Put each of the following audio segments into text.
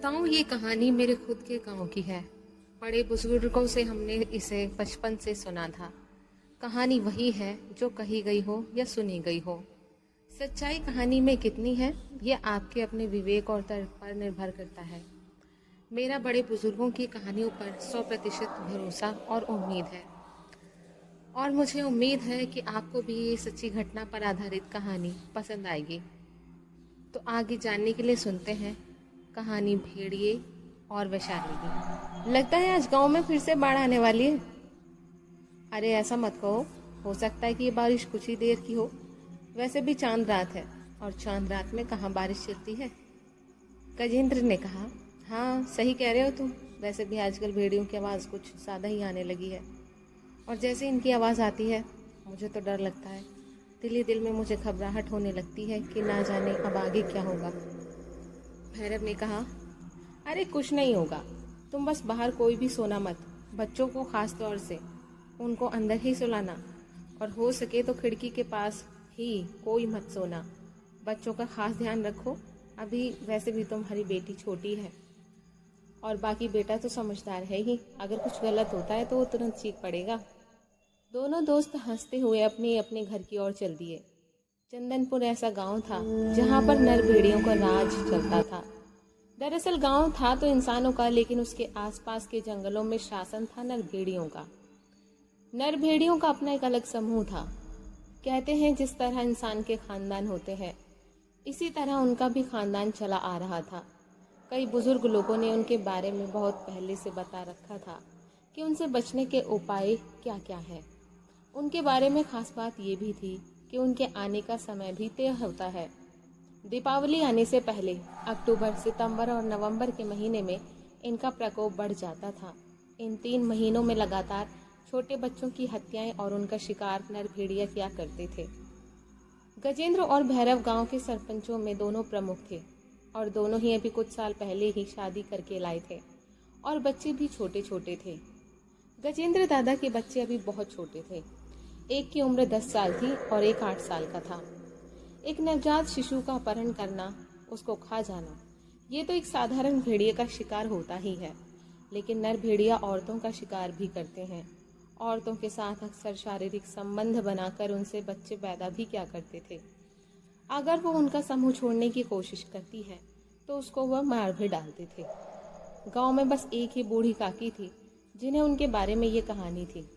बताऊं, ये कहानी मेरे खुद के गांव की है। बड़े बुजुर्गों से हमने इसे बचपन से सुना था। कहानी वही है जो कही गई हो या सुनी गई हो। सच्चाई कहानी में कितनी है, ये आपके अपने विवेक और तर्क पर निर्भर करता है। मेरा बड़े बुजुर्गों की कहानियों पर 100% भरोसा और उम्मीद है, और मुझे उम्मीद है कि आपको भी ये सच्ची घटना पर आधारित कहानी पसंद आएगी। तो आगे जानने के लिए सुनते हैं कहानी भेड़िए और वैशाली की। लगता है आज गांव में फिर से बाढ़ आने वाली है। अरे ऐसा मत कहो, हो सकता है कि ये बारिश कुछ ही देर की हो। वैसे भी चांद रात है, और चांद रात में कहाँ बारिश चलती है। गजेंद्र ने कहा, हाँ सही कह रहे हो तुम। वैसे भी आजकल भेड़ियों की आवाज़ कुछ ज़्यादा ही आने लगी है, और जैसे इनकी आवाज़ आती है मुझे तो डर लगता है। दिल ही दिल में मुझे घबराहट होने लगती है कि ना जाने अब आगे क्या होगा। भैरव ने कहा, अरे कुछ नहीं होगा, तुम बस बाहर कोई भी सोना मत। बच्चों को खास तौर से उनको अंदर ही सुलाना, और हो सके तो खिड़की के पास ही कोई मत सोना। बच्चों का खास ध्यान रखो। अभी वैसे भी तुम्हारी बेटी छोटी है, और बाकी बेटा तो समझदार है ही। अगर कुछ गलत होता है तो वो तुरंत चीख पड़ेगा। दोनों दोस्त हंसते हुए अपने अपने घर की ओर चल दिए। चंदनपुर ऐसा गांव था जहां पर नर भेड़ियों का राज चलता था। दरअसल गांव था तो इंसानों का, लेकिन उसके आसपास के जंगलों में शासन था नर भेड़ियों का। नर भेड़ियों का अपना एक अलग समूह था। कहते हैं जिस तरह इंसान के खानदान होते हैं, इसी तरह उनका भी खानदान चला आ रहा था। कई बुजुर्ग लोगों ने उनके बारे में बहुत पहले से बता रखा था कि उनसे बचने के उपाय क्या क्या हैं। उनके बारे में खास बात ये भी थी कि उनके आने का समय भी तय होता है। दीपावली आने से पहले अक्टूबर, सितंबर और नवंबर के महीने में इनका प्रकोप बढ़ जाता था। इन 3 महीनों में लगातार छोटे बच्चों की हत्याएं और उनका शिकार नर भेड़िया किया करते थे। गजेंद्र और भैरव गांव के सरपंचों में दोनों प्रमुख थे, और दोनों ही अभी कुछ साल पहले ही शादी करके लाए थे, और बच्चे भी छोटे छोटे थे। गजेंद्र दादा के बच्चे अभी बहुत छोटे थे। एक की उम्र 10 साल थी और एक 8 साल का था। एक नवजात शिशु का अपहरण करना, उसको खा जाना, ये तो एक साधारण भेड़िए का शिकार होता ही है। लेकिन नर भेड़िया औरतों का शिकार भी करते हैं। औरतों के साथ अक्सर शारीरिक संबंध बनाकर उनसे बच्चे पैदा भी किया करते थे। अगर वो उनका समूह छोड़ने की कोशिश करती है तो उसको वह मार भी डालते थे। गांव में बस एक ही बूढ़ी काकी थी जिन्हें उनके बारे में ये कहानी थी।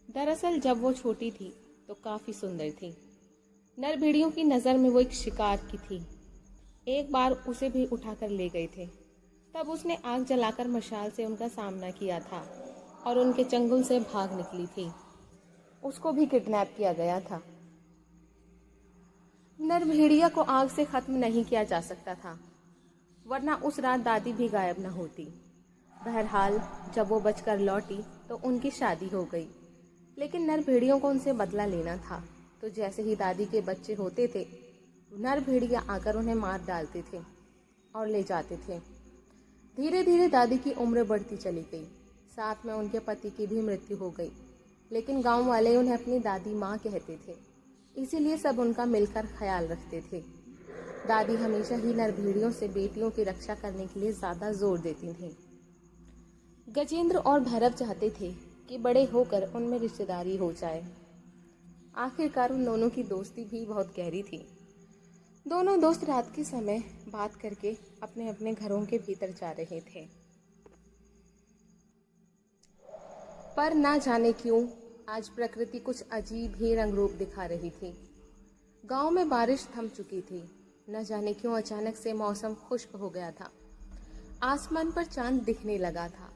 दरअसल जब वो छोटी थी तो काफी सुंदर थी। नर भेड़ियों की नज़र में वो एक शिकार की थी। एक बार उसे भी उठाकर ले गए थे। तब उसने आग जलाकर मशाल से उनका सामना किया था और उनके चंगुल से भाग निकली थी। उसको भी किडनैप किया गया था। नर भेड़िया को आग से खत्म नहीं किया जा सकता था, वरना उस रात दादी भी गायब न होती। बहरहाल जब वो बचकर लौटी तो उनकी शादी हो गई। लेकिन नर भेड़ियों को उनसे बदला लेना था, तो जैसे ही दादी के बच्चे होते थे, नर भेड़िया आकर उन्हें मार डालते थे और ले जाते थे। धीरे धीरे दादी की उम्र बढ़ती चली गई, साथ में उनके पति की भी मृत्यु हो गई। लेकिन गांव वाले उन्हें अपनी दादी माँ कहते थे, इसीलिए सब उनका मिलकर ख्याल रखते थे। दादी हमेशा ही नर भेड़ियों से बेटियों की रक्षा करने के लिए ज्यादा जोर देती थी। गजेंद्र और भैरव चाहते थे कि बड़े होकर उनमें रिश्तेदारी हो जाए। आखिरकार उन दोनों की दोस्ती भी बहुत गहरी थी। दोनों दोस्त रात के समय बात करके अपने अपने घरों के भीतर जा रहे थे, पर ना जाने क्यों आज प्रकृति कुछ अजीब ही रंग रूप दिखा रही थी। गांव में बारिश थम चुकी थी। न जाने क्यों अचानक से मौसम खुश्क हो गया था। आसमान पर चांद दिखने लगा था।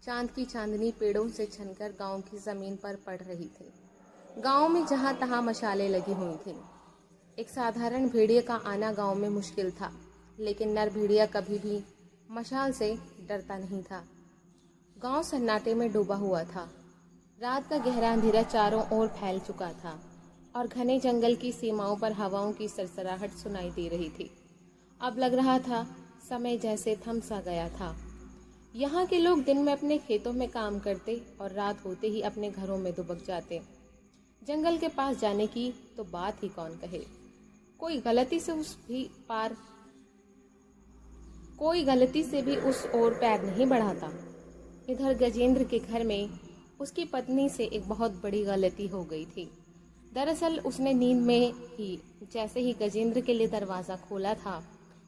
चांद की चांदनी पेड़ों से छनकर गांव की जमीन पर पड़ रही थी। गांव में जहां तहां मशालें लगी हुई थीं। एक साधारण भेड़िए का आना गांव में मुश्किल था, लेकिन नर भेड़िया कभी भी मशाल से डरता नहीं था। गांव सन्नाटे में डूबा हुआ था। रात का गहरा अंधेरा चारों ओर फैल चुका था, और घने जंगल की सीमाओं पर हवाओं की सरसराहट सुनाई दे रही थी। अब लग रहा था समय जैसे थम सा गया था। यहाँ के लोग दिन में अपने खेतों में काम करते और रात होते ही अपने घरों में दुबक जाते। जंगल के पास जाने की तो बात ही कौन कहे। कोई गलती से कोई गलती से भी उस ओर पैर नहीं बढ़ाता। इधर गजेंद्र के घर में उसकी पत्नी से एक बहुत बड़ी गलती हो गई थी। दरअसल उसने नींद में ही जैसे ही गजेंद्र के लिए दरवाज़ा खोला था,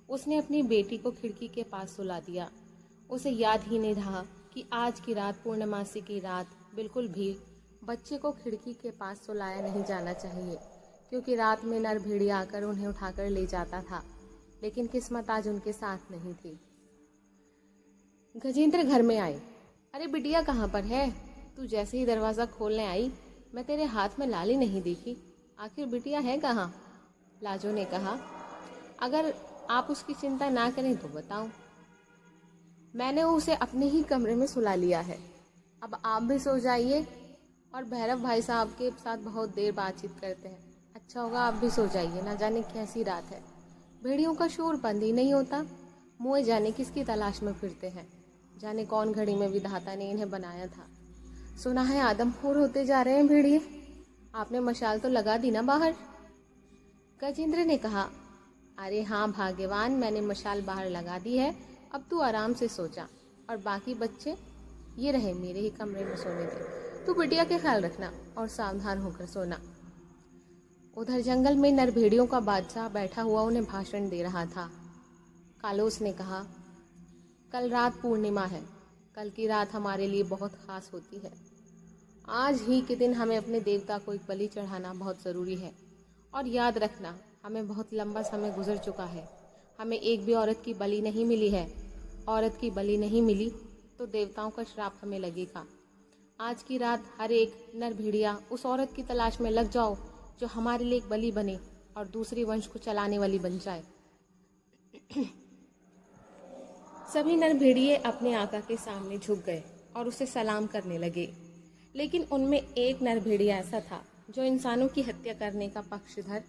उसने अपनी बेटी को खिड़की के पास सुला दिया। उसे याद ही नहीं रहा कि आज की रात, पूर्णमासी की रात, बिल्कुल भी बच्चे को खिड़की के पास सुलाया नहीं जाना चाहिए, क्योंकि रात में नर भेड़िया आकर उन्हें उठाकर ले जाता था। लेकिन किस्मत आज उनके साथ नहीं थी। गजेंद्र घर में आए। अरे बिटिया कहाँ पर है? तू जैसे ही दरवाज़ा खोलने आई, मैं तेरे हाथ में लाली नहीं देखी। आखिर बिटिया है कहाँ? लाजो ने कहा। अगर आप उसकी चिंता ना करें तो बताऊं। मैंने उसे अपने ही कमरे में सुला लिया है। अब आप भी सो जाइए और भैरव भाई साहब के साथ बहुत देर बातचीत करते हैं। अच्छा होगा आप भी सो जाइए, ना जाने कैसी रात है। भेड़ियों का शोर बंद ही नहीं होता। मुँह जाने किसकी तलाश में फिरते हैं। जाने कौन घड़ी में विधाता ने इन्हें बनाया था। सुना है आदमखोर होते जा रहे हैं भेड़िए। आपने मशाल तो लगा दी ना बाहर? गजेंद्र ने कहा। अरे हाँ भाग्यवान, मैंने मशाल बाहर लगा दी है। अब तू आराम से सो जा, और बाकी बच्चे ये रहे मेरे ही कमरे में सोने दे। तू बिटिया के ख्याल रखना और सावधान होकर सोना। उधर जंगल में नर भेड़ियों का बादशाह बैठा हुआ उन्हें भाषण दे रहा था। कालोस ने कहा, कल रात पूर्णिमा है। कल की रात हमारे लिए बहुत खास होती है। आज ही के दिन हमें अपने देवता को एक बलि चढ़ाना बहुत ज़रूरी है। और याद रखना, हमें बहुत लंबा समय गुजर चुका है, हमें एक भी औरत की बलि नहीं मिली है। औरत की बलि नहीं मिली तो देवताओं का श्राप हमें लगेगा। आज की रात हर एक नर भेड़िया उस औरत की तलाश में लग जाओ जो हमारे लिए एक बलि बने और दूसरी वंश को चलाने वाली बन जाए। सभी नर भेड़िए अपने आका के सामने झुक गए और उसे सलाम करने लगे। लेकिन उनमें एक नर भेड़िया ऐसा था जो इंसानों की हत्या करने का पक्षधर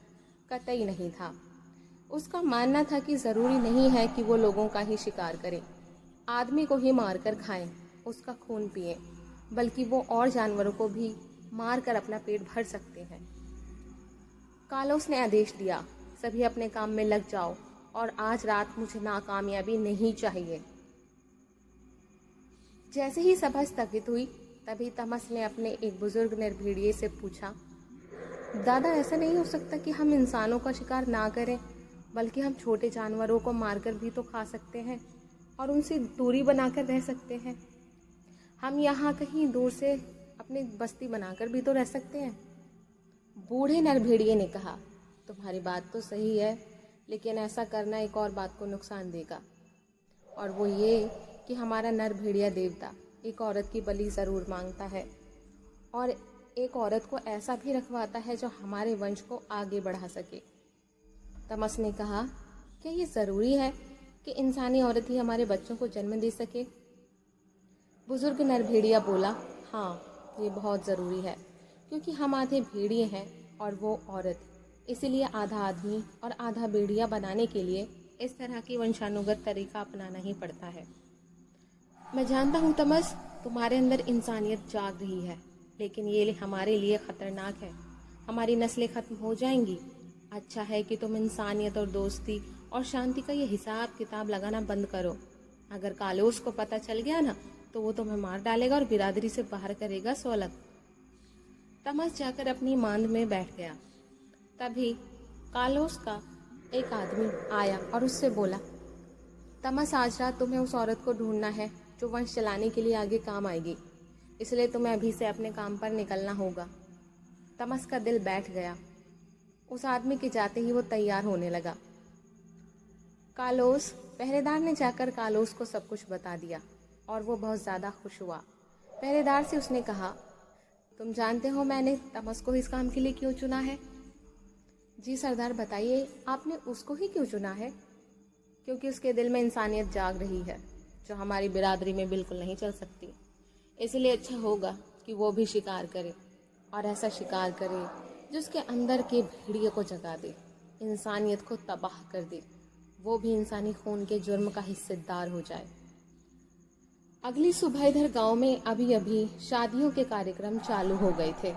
कतई नहीं था। उसका मानना था कि ज़रूरी नहीं है कि वो लोगों का ही शिकार करे, आदमी को ही मारकर खाएं, उसका खून पिए, बल्कि वो और जानवरों को भी मारकर अपना पेट भर सकते हैं। कालोस ने आदेश दिया, सभी अपने काम में लग जाओ और आज रात मुझे नाकामयाबी नहीं चाहिए। जैसे ही सभा स्थगित हुई, तभी तमस ने अपने एक बुजुर्ग निर्भीड़िए से पूछा, दादा ऐसा नहीं हो सकता कि हम इंसानों का शिकार ना करें, बल्कि हम छोटे जानवरों को मारकर भी तो खा सकते हैं और उनसे दूरी बनाकर रह सकते हैं। हम यहाँ कहीं दूर से अपनी बस्ती बनाकर भी तो रह सकते हैं। बूढ़े नरभेड़िए ने कहा, तुम्हारी बात तो सही है, लेकिन ऐसा करना एक और बात को नुकसान देगा, और वो ये कि हमारा नर भेड़िया देवता एक औरत की बलि ज़रूर मांगता है और एक औरत को ऐसा भी रखवाता है जो हमारे वंश को आगे बढ़ा सके। तमस ने कहा, क्या ये ज़रूरी है कि इंसानी औरत ही हमारे बच्चों को जन्म दे सके? बुजुर्ग नर भेड़िया बोला, हाँ ये बहुत ज़रूरी है, क्योंकि हम आधे भेड़िए हैं और वो औरत, इसीलिए आधा आदमी और आधा भेड़िया बनाने के लिए इस तरह की वंशानुगत तरीका अपनाना ही पड़ता है। मैं जानता हूँ तमस, तुम्हारे अंदर इंसानियत जाग रही है, लेकिन ये हमारे लिए खतरनाक है। हमारी नस्लें खत्म हो जाएंगी। अच्छा है कि तुम इंसानियत और दोस्ती और शांति का ये हिसाब किताब लगाना बंद करो। अगर कालोस को पता चल गया ना, तो वो तुम्हें मार डालेगा और बिरादरी से बाहर करेगा सोलग। तमस जाकर अपनी मांद में बैठ गया। तभी कालोस का एक आदमी आया और उससे बोला, तमस, आज रात तुम्हें उस औरत को ढूंढना है जो वंश चलाने के लिए आगे काम आएगी, इसलिए तुम्हें अभी से अपने काम पर निकलना होगा। तमस का दिल बैठ गया। उस आदमी के जाते ही वो तैयार होने लगा। कालोस, पहरेदार ने जाकर कालोस को सब कुछ बता दिया और वो बहुत ज़्यादा खुश हुआ। पहरेदार से उसने कहा, तुम जानते हो मैंने तमस को इस काम के लिए क्यों चुना है? जी सरदार, बताइए, आपने उसको ही क्यों चुना है? क्योंकि उसके दिल में इंसानियत जाग रही है, जो हमारी बिरादरी में बिल्कुल नहीं चल सकती। इसलिए अच्छा होगा कि वो भी शिकार करे, और ऐसा शिकार करे जिसके अंदर के भेड़िए को जगा दे, इंसानियत को तबाह कर दे, वो भी इंसानी खून के जुर्म का हिस्सेदार हो जाए। अगली सुबह इधर गांव में अभी अभी शादियों के कार्यक्रम चालू हो गए थे।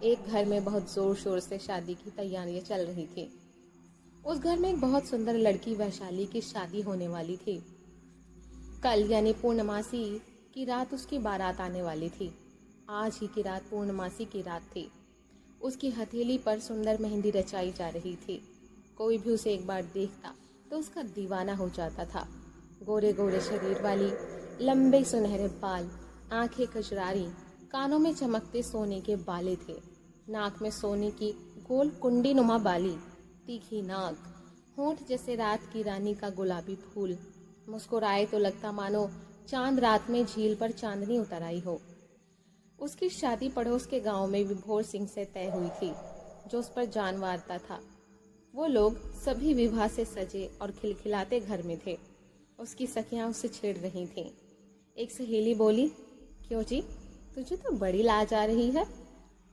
एक घर में बहुत जोर शोर से शादी की तैयारियां चल रही थी। उस घर में एक बहुत सुंदर लड़की वैशाली की शादी होने वाली थी। कल यानी पूर्णमासी की रात उसकी बारात आने वाली थी। आज ही की रात पूर्णमासी की रात थी। उसकी हथेली पर सुंदर मेहंदी रचाई जा रही थी। कोई भी उसे एक बार देखता तो उसका दीवाना हो जाता था। गोरे गोरे शरीर वाली, लंबे सुनहरे बाल, आंखें कजरारी, कानों में चमकते सोने के बाले थे, नाक में सोने की गोल कुंडी नुमा बाली, तीखी नाक, होंठ जैसे रात की रानी का गुलाबी फूल। मुस्कुराए तो लगता मानो चांद रात में झील पर चांदनी उतर आई हो। उसकी शादी पड़ोस के गांव में विभोर सिंह से तय हुई थी, जो उस पर जान वारता था। वो लोग सभी विवाह से सजे और खिलखिलाते घर में थे। उसकी सखियां उससे छेड़ रही थीं। एक सहेली बोली, क्यों जी, तुझे तो बड़ी लाज आ रही है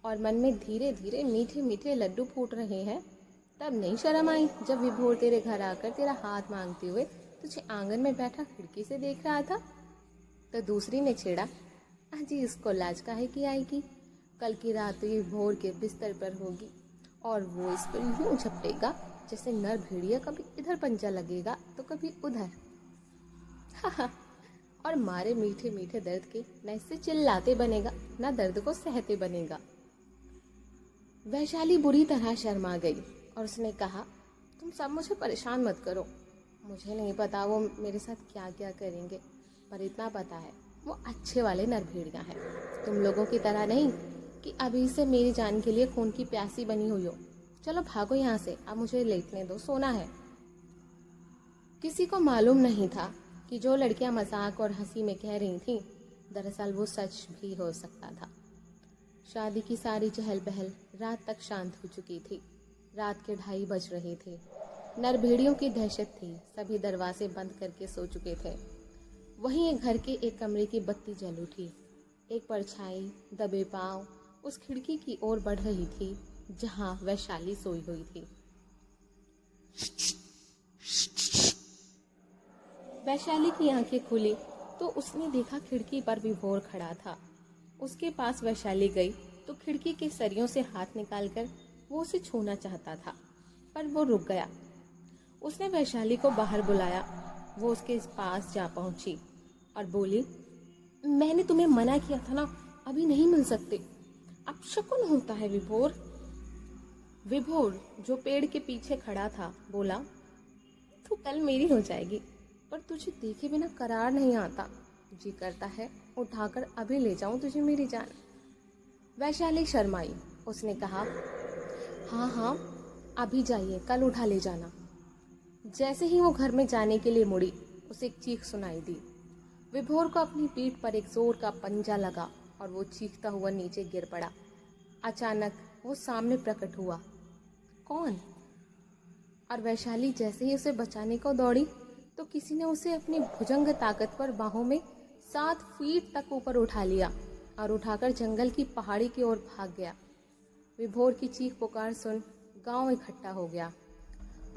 और मन में धीरे धीरे मीठे मीठे लड्डू फूट रहे हैं। तब नहीं शर्म आई जब विभोर तेरे घर आकर तेरा हाथ मांगते हुए तुझे आंगन में बैठा खिड़की से देख रहा था। तो दूसरी ने छेड़ा, अजी इसको लाज काहे की आएगी, कल की रात ये भोर के बिस्तर पर होगी और वो इस पर यूं झपटेगा जैसे नर भेड़िया कभी इधर पंजा लगेगा तो कभी उधर। और मारे मीठे मीठे दर्द के न इससे चिल्लाते बनेगा न दर्द को सहते बनेगा। वैशाली बुरी तरह शर्मा गई और उसने कहा, तुम सब मुझे परेशान मत करो। मुझे नहीं पता वो मेरे साथ क्या क्या करेंगे, पर इतना पता है वो अच्छे वाले नरभेड़िया हैं। तुम लोगों की तरह नहीं कि अभी से मेरी जान के लिए खून की प्यासी बनी हुई हो। चलो भागो यहाँ से, अब मुझे लेटने दो, सोना है। किसी को मालूम नहीं था कि जो लड़कियां मजाक और हंसी में कह रही थीं, दरअसल वो सच भी हो सकता था। शादी की सारी चहल पहल रात तक शांत हो चुकी थी। रात के 2:30 बज रहे थे। नरभेड़ियों की दहशत थी, सभी दरवाजे बंद करके सो चुके थे। वहीं एक घर के एक कमरे की बत्ती जल उठी। एक परछाई दबे पांव उस खिड़की की ओर बढ़ रही थी जहां वैशाली सोई हुई थी। वैशाली की आंखें खुली तो उसने देखा खिड़की पर विभोर खड़ा था। उसके पास वैशाली गई तो खिड़की के सरियों से हाथ निकालकर वो उसे छूना चाहता था, पर वो रुक गया। उसने वैशाली को बाहर बुलाया। वो उसके पास जा पहुंची और बोली, मैंने तुम्हें मना किया था ना, अभी नहीं मिल सकते। अब शकुन होता है विभोर। विभोर जो पेड़ के पीछे खड़ा था बोला, तू कल मेरी हो जाएगी, पर तुझे देखे बिना करार नहीं आता। जी करता है उठाकर अभी ले जाऊं तुझे मेरी जान। वैशाली शर्माई। उसने कहा, हाँ हाँ अभी जाइए, कल उठा ले जाना। जैसे ही वो घर में जाने के लिए मुड़ी, उसे एक चीख सुनाई दी। विभोर को अपनी पीठ पर एक जोर का पंजा लगा और वो चीखता हुआ नीचे गिर पड़ा। अचानक वो सामने प्रकट हुआ। कौन? और वैशाली जैसे ही उसे बचाने को दौड़ी तो किसी ने उसे अपनी भुजंग ताकतवर बाहों में 7 फीट तक ऊपर उठा लिया और उठाकर जंगल की पहाड़ी की ओर भाग गया। विभोर की चीख पुकार सुन गांव इकट्ठा हो गया।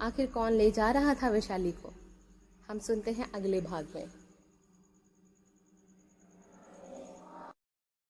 आखिर कौन ले जा रहा था वैशाली को? हम सुनते हैं अगले भाग में।